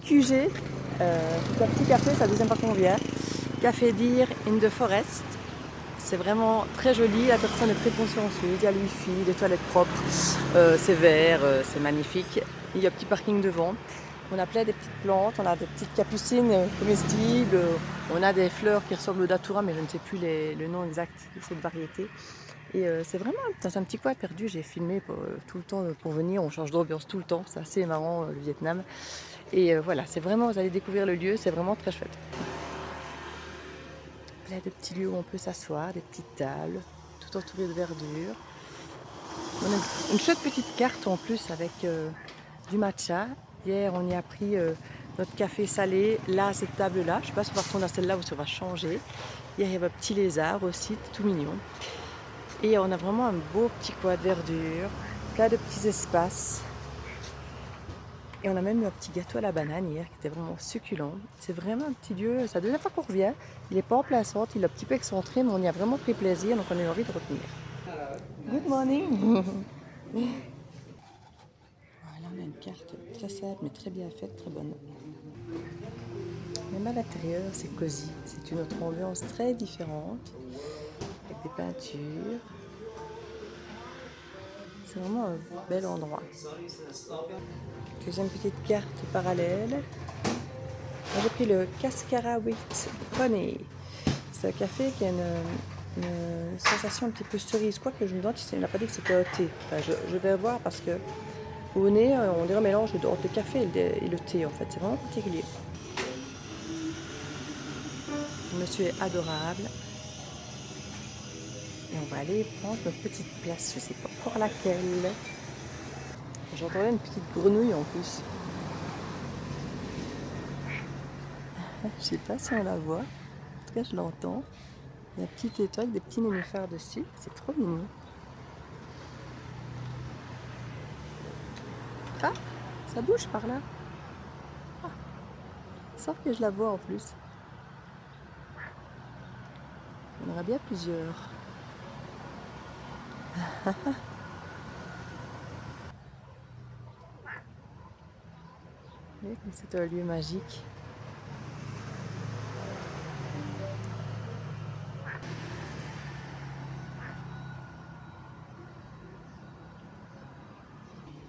QG, un petit café, c'est la deuxième fois qu'on vient. Café Deer in the Forest. C'est vraiment très joli, la personne est très consciencieuse, il y a le wifi, des toilettes propres, c'est vert, c'est magnifique. Il y a un petit parking devant. On a plein de petites plantes, on a des petites capucines comestibles, on a des fleurs qui ressemblent au datura, mais je ne sais plus le nom exact de cette variété. Et c'est vraiment dans un petit coin perdu, j'ai filmé tout le temps pour venir, on change d'ambiance tout le temps, c'est assez marrant le Vietnam. Et voilà, c'est vraiment, vous allez découvrir le lieu, c'est vraiment très chouette. Plein de petits lieux où on peut s'asseoir, des petites tables, tout entouré de verdure. On a une chouette petite carte en plus avec du matcha. Hier, on y a pris notre café salé, là, à cette table-là. Je ne sais pas si on va retourner à celle-là ou si on va changer. Hier, il y avait un petit lézard aussi, tout mignon. Et on a vraiment un beau petit coin de verdure, plein de petits espaces. Et on a même eu un petit gâteau à la banane hier qui était vraiment succulent. C'est vraiment un petit lieu, c'est la deuxième fois qu'on revient. Il n'est pas en plein centre, il est un petit peu excentré, mais on y a vraiment pris plaisir, donc on a eu envie de revenir. Good morning. Voilà, on a une carte très simple, mais très bien faite, très bonne. Même à l'intérieur, c'est cosy. C'est une autre ambiance très différente, avec des peintures. C'est vraiment un bel endroit. Deuxième petite carte parallèle. J'ai pris le Cascara with Pony. C'est un café qui a une sensation un petit peu cerise. Quoique je me demande si il n'a pas dit que c'était un thé. Enfin, je vais voir parce que au nez, on dirait un mélange entre le café et le thé en fait. C'est vraiment particulier. Le monsieur est adorable. Et on va aller prendre notre petite place. Je ne sais pas pour laquelle. J'entendais une petite grenouille en plus. Je sais pas si on la voit. En tout cas, je l'entends. Il y a une petite étoile avec des petits nénuphars dessus. C'est trop mignon. Ah, ça bouge par là. Ah, sauf que je la vois en plus. Il y en aura bien plusieurs. Vous voyez comme c'est un lieu magique.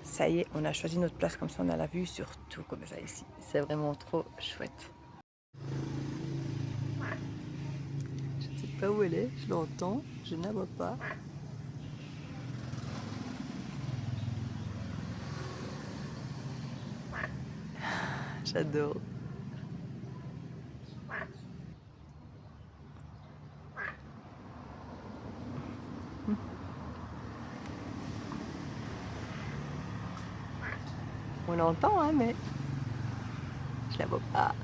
Ça y est, on a choisi notre place comme ça, on a la vue sur tout comme ça ici. C'est vraiment trop chouette. Je ne sais pas où elle est, je l'entends, je ne la vois pas. J'adore. On l'entend, hein, mais je la vois pas.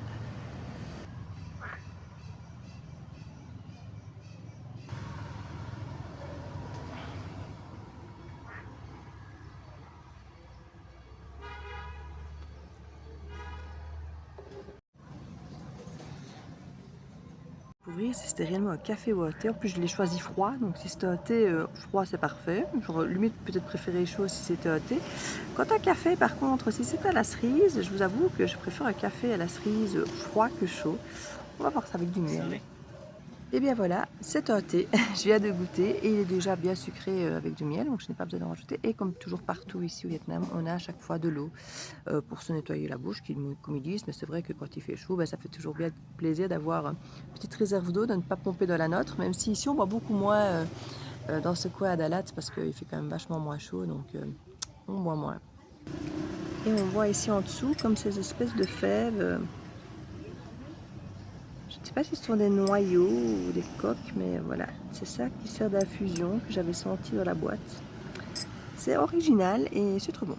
Ouvrir si c'était réellement un café ou un thé. En plus, je l'ai choisi froid, donc si c'était un thé froid, c'est parfait. J'aurais limite peut-être préféré chaud si c'était un thé. Quant à café, par contre, si c'est à la cerise, je vous avoue que je préfère un café à la cerise froid que chaud. On va voir ça avec du miel. Et bien voilà, c'est un thé. Je viens de goûter et il est déjà bien sucré avec du miel, donc je n'ai pas besoin d'en rajouter. Et comme toujours partout ici au Vietnam, on a à chaque fois de l'eau pour se nettoyer la bouche, comme ils disent. Mais c'est vrai que quand il fait chaud, ben, ça fait toujours bien plaisir d'avoir une petite réserve d'eau, de ne pas pomper dans la nôtre. Même si ici on boit beaucoup moins dans ce coin à Dalat, parce qu'il fait quand même vachement moins chaud, donc on boit moins. Et on voit ici en dessous comme ces espèces de fèves. Je ne sais pas si ce sont des noyaux ou des coques, mais voilà, c'est ça qui sert d'infusion que j'avais senti dans la boîte. C'est original et c'est trop bon.